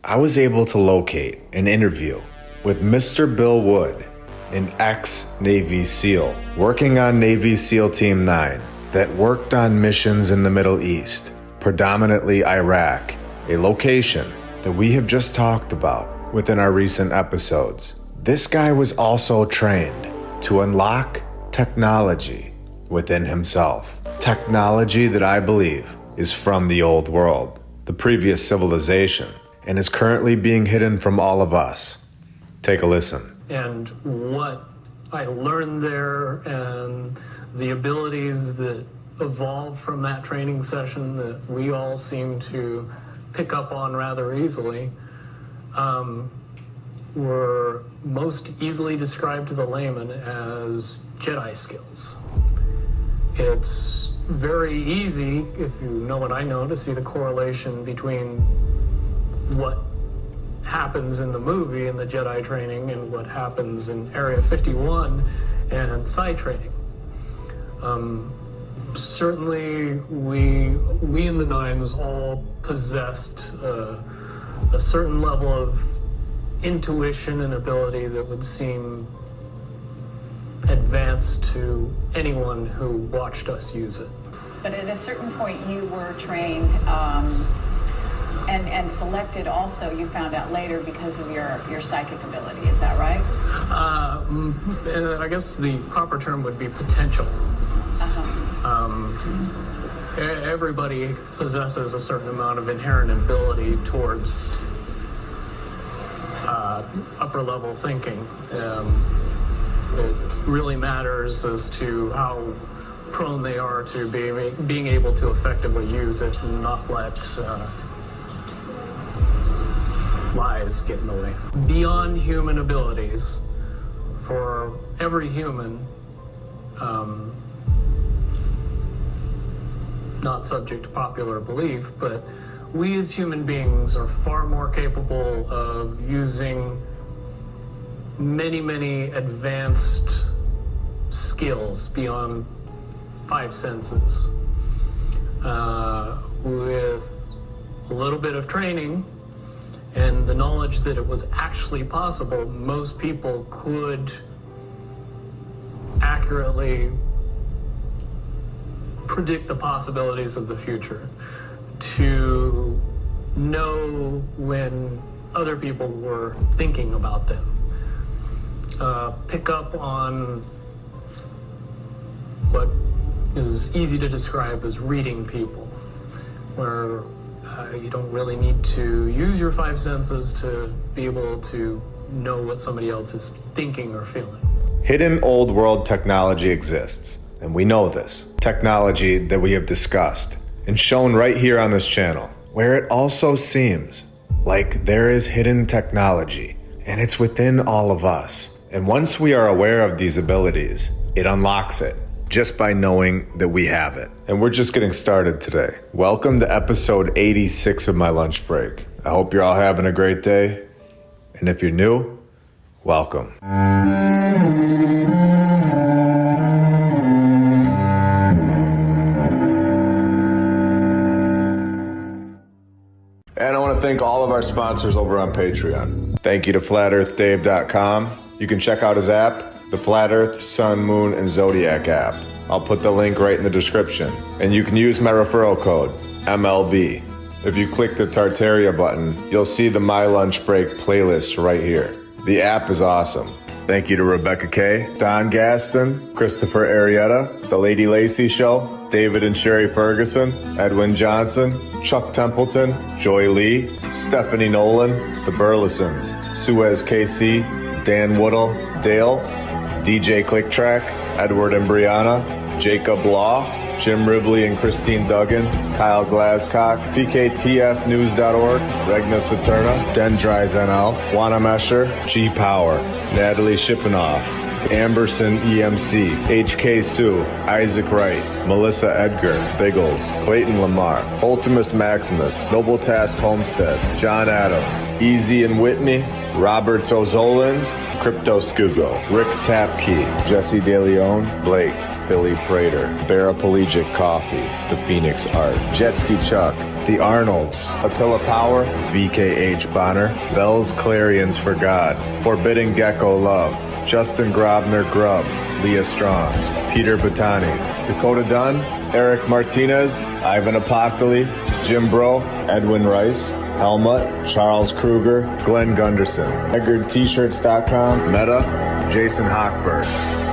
I was able to locate an interview with Mr. Bill Wood, an ex-Navy SEAL working on Navy SEAL Team 9 that worked on missions in the Middle East, predominantly Iraq, a location that we have just talked about within our recent episodes. This guy was also trained to unlock technology within himself. Technology that I believe is from the old world, the previous civilization, and is currently being hidden from all of us. Take a listen. And what I learned there and the abilities that evolved from that training session that we all seem to pick up on rather easily were most easily described to the layman as Jedi skills. It's very easy, if you know what I know, to see the correlation between what happens in the movie in the Jedi training and what happens in Area 51 and psi training. Certainly we in the Nines all possessed a certain level of intuition and ability that would seem advanced to anyone who watched us use it. But at a certain point you were trained and selected also, you found out later, because of your psychic ability, is that right? I guess the proper term would be potential. Everybody possesses a certain amount of inherent ability towards upper level thinking. It really matters as to how prone they are to being able to effectively use it and not let lies get in the way. Beyond human abilities, for every human, not subject to popular belief, but we as human beings are far more capable of using many, many advanced skills beyond five senses. With a little bit of training and the knowledge that it was actually possible, most people could accurately predict the possibilities of the future, to know when other people were thinking about them, pick up on what is easy to describe as reading people, where you don't really need to use your five senses to be able to know what somebody else is thinking or feeling. Hidden old world technology exists, and we know this. Technology that we have discussed and shown right here on this channel, where it also seems like there is hidden technology, and it's within all of us. And once we are aware of these abilities, it unlocks it just by knowing that we have it. And we're just getting started today. Welcome to episode 86 of My Lunch Break. I hope you're all having a great day. And if you're new, welcome. And I want to thank all of our sponsors over on Patreon. Thank you to FlatEarthDave.com. You can check out his app, the Flat Earth, Sun, Moon, and Zodiac app. I'll put the link right in the description. And you can use my referral code, MLB. If you click the Tartaria button, you'll see the My Lunch Break playlist right here. The app is awesome. Thank you to Rebecca K, Don Gaston, Christopher Arietta, The Lady Lacey Show, David and Sherry Ferguson, Edwin Johnson, Chuck Templeton, Joy Lee, Stephanie Nolan, The Burlesons, Suez KC, Dan Woodall, Dale, DJ Clicktrack, Edward and Brianna, Jacob Law, Jim Ribley and Christine Duggan, Kyle Glascock, PKTFnews.org, Regna Saturna, Dendries NL, Juana Mesher, G Power, Natalie Shippenoff, Amberson EMC, HK Sue, Isaac Wright, Melissa Edgar, Biggles, Clayton Lamar, Ultimus Maximus, Noble Task Homestead, John Adams, Easy and Whitney, Roberts O'Zolins, Crypto Scugo, Rick Tapkey, Jesse DeLeon, Blake, Billy Prater, Paraplegic Coffee, The Phoenix Art, Jetski Chuck, The Arnolds, Attila Power, VKH Bonner, Bell's Clarions for God, Forbidden Gecko Love, Justin Grobner Grubb, Leah Strong, Peter Batani, Dakota Dunn, Eric Martinez, Ivan Apoctoli, Jim Bro, Edwin Rice, Helmut, Charles Kruger, Glenn Gunderson, EdgarT-shirts.com, Meta, Jason Hochberg,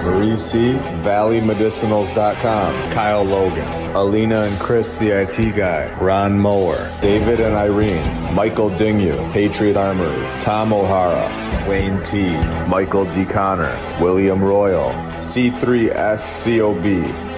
Marie C, ValleyMedicinals.com, Kyle Logan, Alina and Chris the IT guy, Ron Mower, David and Irene, Michael Dingyu, Patriot Armory, Tom O'Hara, Wayne T, Michael D. Connor, William Royal, C3SCOB,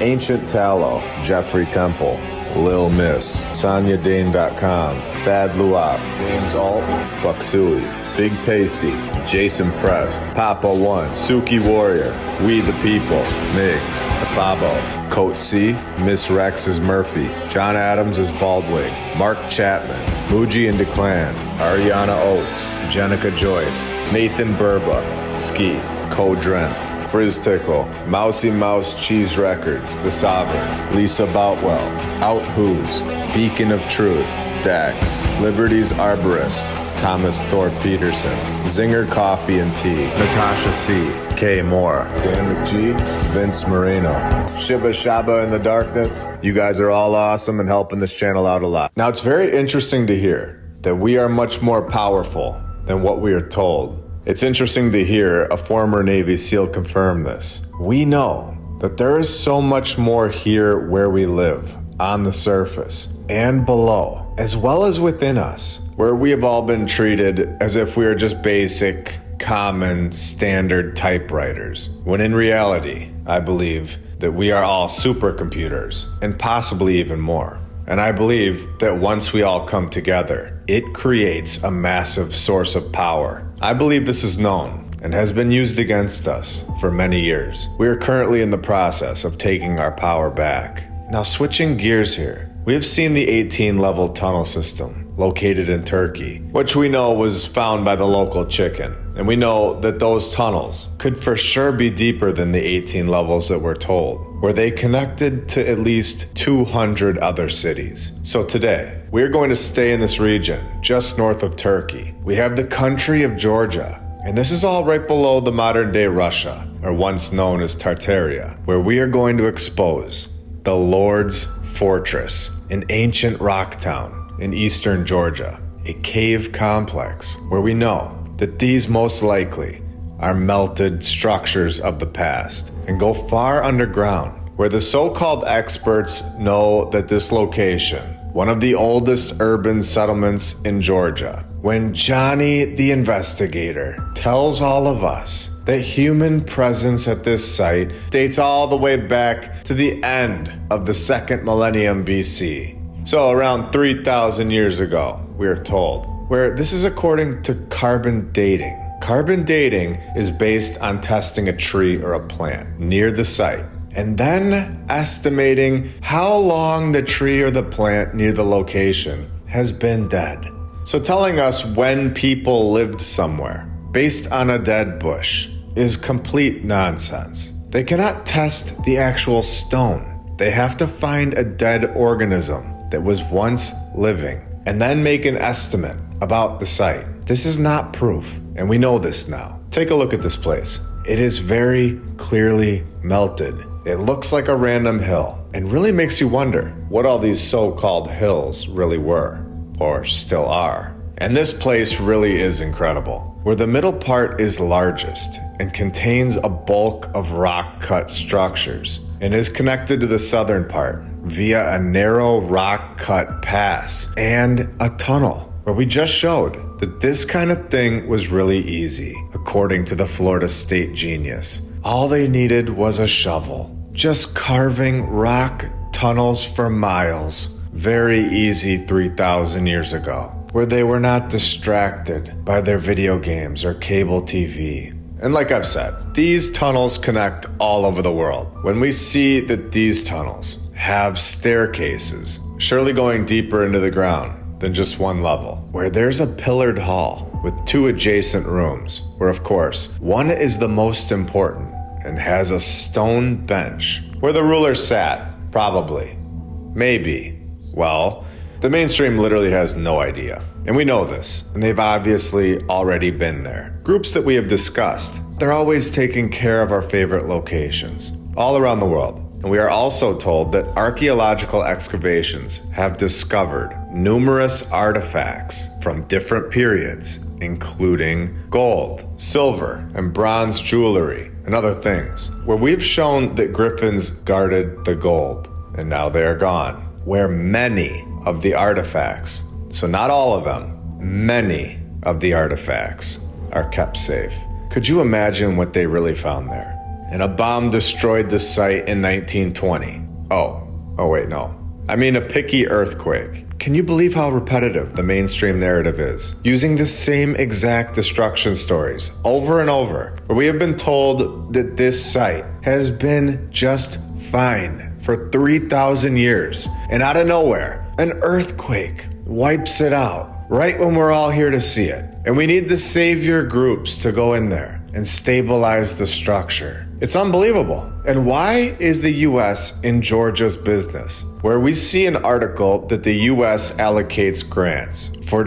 Ancient Tallow, Jeffrey Temple, Lil Miss, SonyaDane.com, Thad Luop, James Alt, Bucksui, Big Pasty, Jason Prest, Papa One, Suki Warrior, We the People, Migs, Babo, Coat C, Miss Rex is Murphy, John Adams is Baldwin, Mark Chapman, Muji and Declan, Ariana Oates, Jenica Joyce, Nathan Burba, Ski, Code Drenth, Frizz Tickle, Mousy Mouse Cheese Records, The Sovereign, Lisa Boutwell, Out Who's, Beacon of Truth, Dax, Liberty's Arborist, Thomas Thorpe Peterson, Zinger Coffee and Tea, Natasha C, K Moore, Dan McGee, Vince Moreno, Shiba Shaba in the Darkness. You guys are all awesome and helping this channel out a lot. Now, it's very interesting to hear that we are much more powerful than what we are told. It's interesting to hear a former Navy SEAL confirm this. We know that there is so much more here where we live, on the surface and below, as well as within us, where we have all been treated as if we are just basic, common, standard typewriters, when in reality, I believe that we are all supercomputers, and possibly even more. And I believe that once we all come together, it creates a massive source of power. I believe this is known and has been used against us for many years. We are currently in the process of taking our power back. Now, switching gears here, we have seen the 18-level tunnel system located in Turkey, which we know was found by the local chicken. And we know that those tunnels could for sure be deeper than the 18 levels that we're told, where they connected to at least 200 other cities. So today, we're going to stay in this region, just north of Turkey. We have the country of Georgia, and this is all right below the modern-day Russia, or once known as Tartaria, where we are going to expose the Lord's Fortress, an ancient rock town in eastern Georgia, a cave complex where we know that these most likely are melted structures of the past and go far underground, where the so-called experts know that this location, one of the oldest urban settlements in Georgia, when Johnny the investigator tells all of us that human presence at this site dates all the way back to the end of the second millennium BC. So around 3,000 years ago, we are told, where this is according to carbon dating. Carbon dating is based on testing a tree or a plant near the site, and then estimating how long the tree or the plant near the location has been dead. So telling us when people lived somewhere based on a dead bush is complete nonsense. They cannot test the actual stone. They have to find a dead organism that was once living and then make an estimate about the site. This is not proof, and we know this now. Take a look at this place. It is very clearly melted. It looks like a random hill and really makes you wonder what all these so-called hills really were, or still are. And this place really is incredible, where the middle part is largest and contains a bulk of rock-cut structures and is connected to the southern part via a narrow rock-cut pass and a tunnel, where we just showed that this kind of thing was really easy, according to the Florida State genius. All they needed was a shovel, just carving rock tunnels for miles. Very easy 3,000 years ago, where they were not distracted by their video games or cable TV. And like I've said, these tunnels connect all over the world. When we see that these tunnels have staircases, surely going deeper into the ground than just one level, where there's a pillared hall with two adjacent rooms, where of course, one is the most important, and has a stone bench where the ruler sat, probably. Maybe. Well, the mainstream literally has no idea. And we know this, and they've obviously already been there. Groups that we have discussed, they're always taking care of our favorite locations, all around the world. And we are also told that archaeological excavations have discovered numerous artifacts from different periods, including gold, silver, and bronze jewelry, and other things, where we've shown that griffins guarded the gold, and now they are gone, where many of the artifacts, so not all of them, many of the artifacts are kept safe. Could you imagine what they really found there? And a bomb destroyed the site in 1920. Oh wait, no. I mean a picky earthquake. Can you believe how repetitive the mainstream narrative is? Using the same exact destruction stories over and over, where we have been told that this site has been just fine for 3,000 years. And out of nowhere, an earthquake wipes it out right when we're all here to see it. And we need the savior groups to go in there and stabilize the structure. It's unbelievable. And why is the U.S. in Georgia's business, where we see an article that the U.S. allocates grants for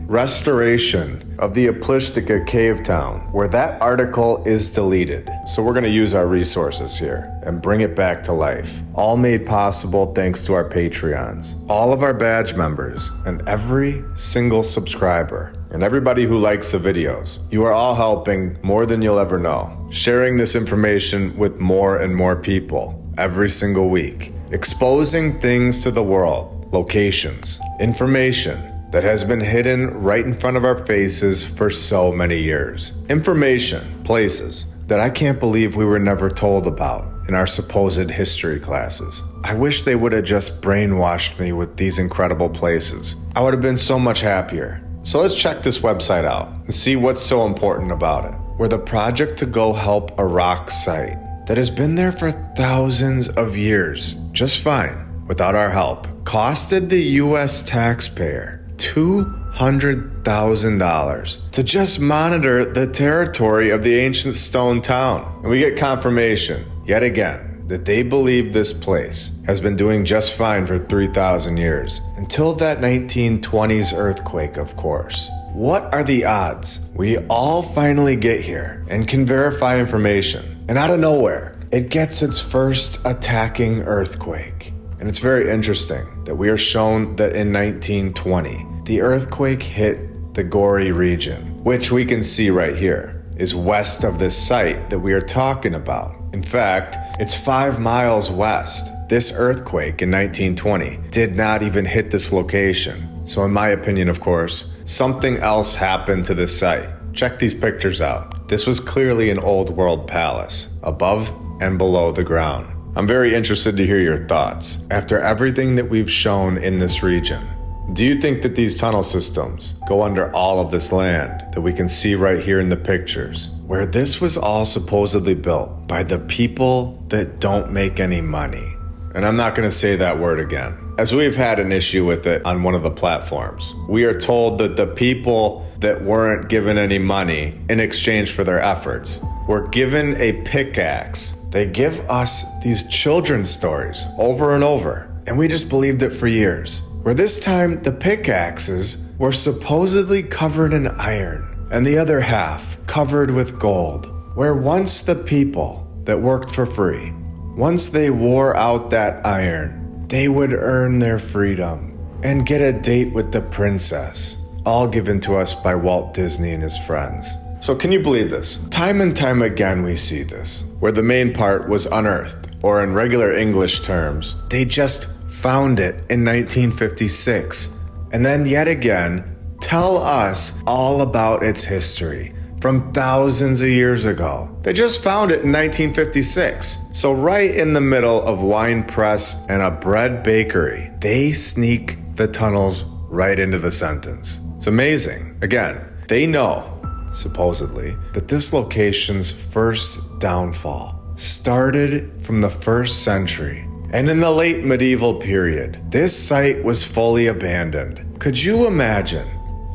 restoration of the Aplistica cave town, where that article is deleted? So we're going to use our resources here and bring it back to life. All made possible thanks to our Patreons, all of our badge members, and every single subscriber. And everybody who likes the videos. You are all helping more than you'll ever know. Sharing this information with more and more people every single week. Exposing things to the world, locations, information that has been hidden right in front of our faces for so many years. Information, places that I can't believe we were never told about in our supposed history classes. I wish they would have just brainwashed me with these incredible places. I would have been so much happier. So let's check this website out and see what's so important about it. We're the project to go help a rock site that has been there for thousands of years, just fine, without our help. Costed the U.S. taxpayer $200,000 to just monitor the territory of the ancient stone town. And we get confirmation, yet again, that they believe this place has been doing just fine for 3,000 years. Until that 1920s earthquake, of course. What are the odds we all finally get here and can verify information? And out of nowhere, it gets its first attacking earthquake. And it's very interesting that we are shown that in 1920, the earthquake hit the Gori region, which we can see right here, is west of this site that we are talking about. In fact, it's 5 miles west. This earthquake in 1920 did not even hit this location. So in my opinion, of course, something else happened to this site. Check these pictures out. This was clearly an old world palace, above and below the ground. I'm very interested to hear your thoughts. After everything that we've shown in this region, do you think that these tunnel systems go under all of this land that we can see right here in the pictures, where this was all supposedly built by the people that don't make any money? And I'm not going to say that word again, as we've had an issue with it on one of the platforms. We are told that the people that weren't given any money in exchange for their efforts were given a pickaxe. They give us these children's stories over and over, and we just believed it for years. Where this time the pickaxes were supposedly covered in iron and the other half covered with gold. Where once the people that worked for free, once they wore out that iron, they would earn their freedom and get a date with the princess, all given to us by Walt Disney and his friends. So can you believe this? Time and time again we see this, where the main part was unearthed, or in regular English terms, they just found it in 1956, and then yet again tell us all about its history from thousands of years ago. They just found it in 1956. So right in the middle of wine press and a bread bakery, they sneak the tunnels right into the sentence. It's amazing. Again, they know, supposedly, that this location's first downfall started from the 1st century. And in the late medieval period, this site was fully abandoned. Could you imagine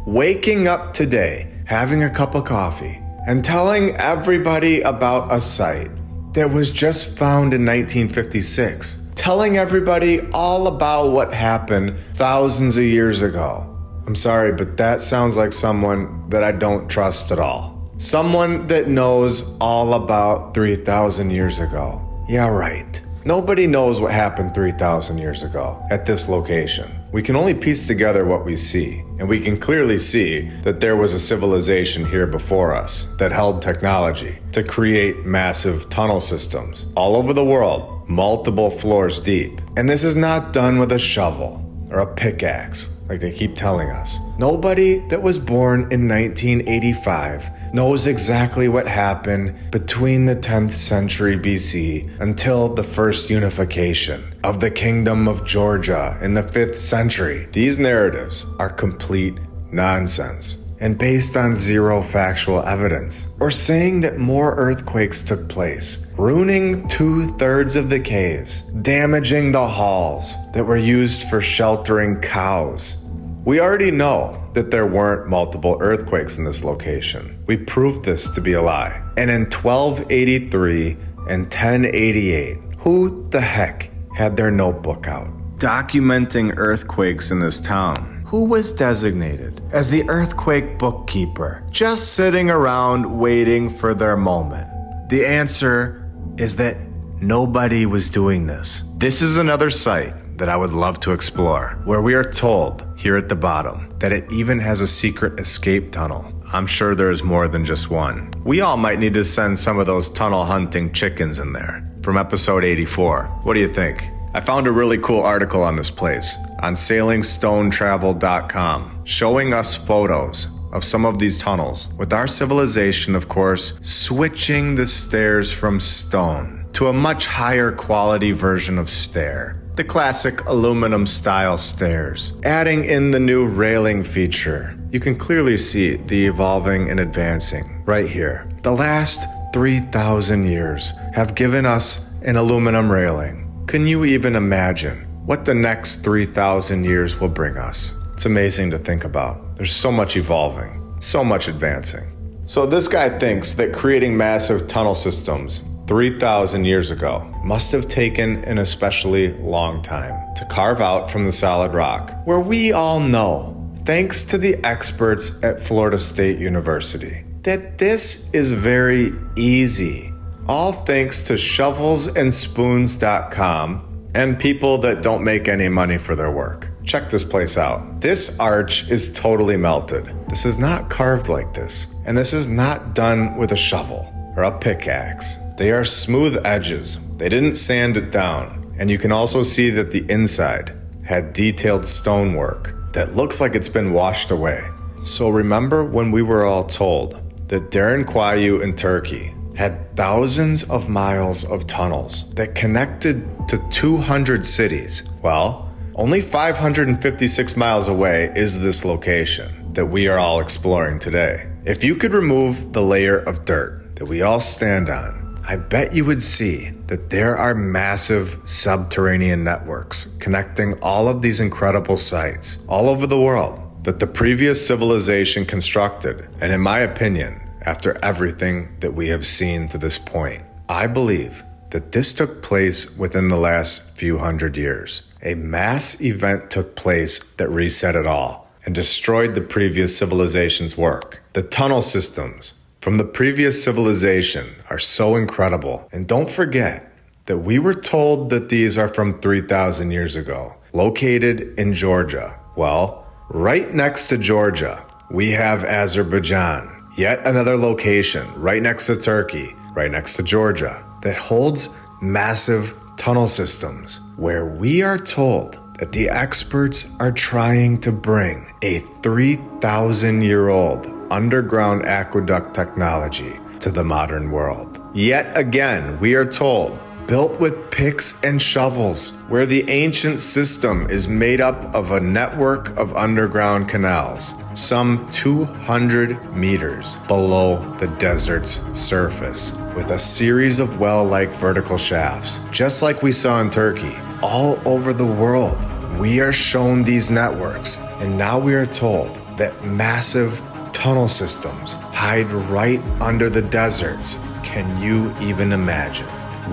waking up today, having a cup of coffee, and telling everybody about a site that was just found in 1956. Telling everybody all about what happened thousands of years ago. I'm sorry, but that sounds like someone that I don't trust at all. Someone that knows all about 3,000 years ago. Yeah, right. Nobody knows what happened 3,000 years ago at this location. We can only piece together what we see, and we can clearly see that there was a civilization here before us that held technology to create massive tunnel systems all over the world, multiple floors deep. And this is not done with a shovel or a pickaxe, like they keep telling us. Nobody that was born in 1985 knows exactly what happened between the 10th century BC until the first unification of the Kingdom of Georgia in the 5th century. These narratives are complete nonsense and based on zero factual evidence, or saying that more earthquakes took place, ruining 2/3 of the caves, damaging the halls that were used for sheltering cows. We already know that there weren't multiple earthquakes in this location. We proved this to be a lie. And in 1283 and 1088, who the heck had their notebook out, documenting earthquakes in this town? Who was designated as the earthquake bookkeeper, just sitting around waiting for their moment? The answer is that nobody was doing this. This is another site that I would love to explore, where we are told here at the bottom that it even has a secret escape tunnel. I'm sure there is more than just one. We all might need to send some of those tunnel hunting chickens in there from episode 84. What do you think? I found a really cool article on this place on sailingstonetravel.com showing us photos of some of these tunnels, with our civilization, of course, switching the stairs from stone to a much higher quality version of stair. The classic aluminum style stairs, adding in the new railing feature. You can clearly see the evolving and advancing right here. The last 3,000 years have given us an aluminum railing. Can you even imagine what the next 3,000 years will bring us? It's amazing to think about. There's so much evolving, so much advancing. So this guy thinks that creating massive tunnel systems 3,000 years ago must have taken an especially long time to carve out from the solid rock, where we all know, thanks to the experts at Florida State University, that this is very easy. All thanks to shovelsandspoons.com and people that don't make any money for their work. Check this place out. This arch is totally melted. This is not carved like this, and this is not done with a shovel or a pickaxe. They are smooth edges. They didn't sand it down. And you can also see that the inside had detailed stonework that looks like it's been washed away. So remember when we were all told that Derinkuyu in Turkey had thousands of miles of tunnels that connected to 200 cities? Well, only 556 miles away is this location that we are all exploring today. If you could remove the layer of dirt that we all stand on, I bet you would see that there are massive subterranean networks connecting all of these incredible sites all over the world that the previous civilization constructed. And in my opinion, after everything that we have seen to this point, I believe that this took place within the last few hundred years. A mass event took place that reset it all and destroyed the previous civilization's work. The tunnel systems from the previous civilization are so incredible. And don't forget that we were told that these are from 3,000 years ago, located in Georgia. Well, right next to Georgia, we have Azerbaijan, yet another location right next to Turkey, right next to Georgia, that holds massive tunnel systems, where we are told that the experts are trying to bring a 3,000-year-old underground aqueduct technology to the modern world. Yet again, we are told, built with picks and shovels, where the ancient system is made up of a network of underground canals, some 200 meters below the desert's surface, with a series of well-like vertical shafts, just like we saw in Turkey. All over the world, we are shown these networks, and now we are told that massive Tunnel systems hide right under the deserts. Can you even imagine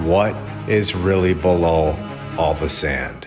what is really below all the sand?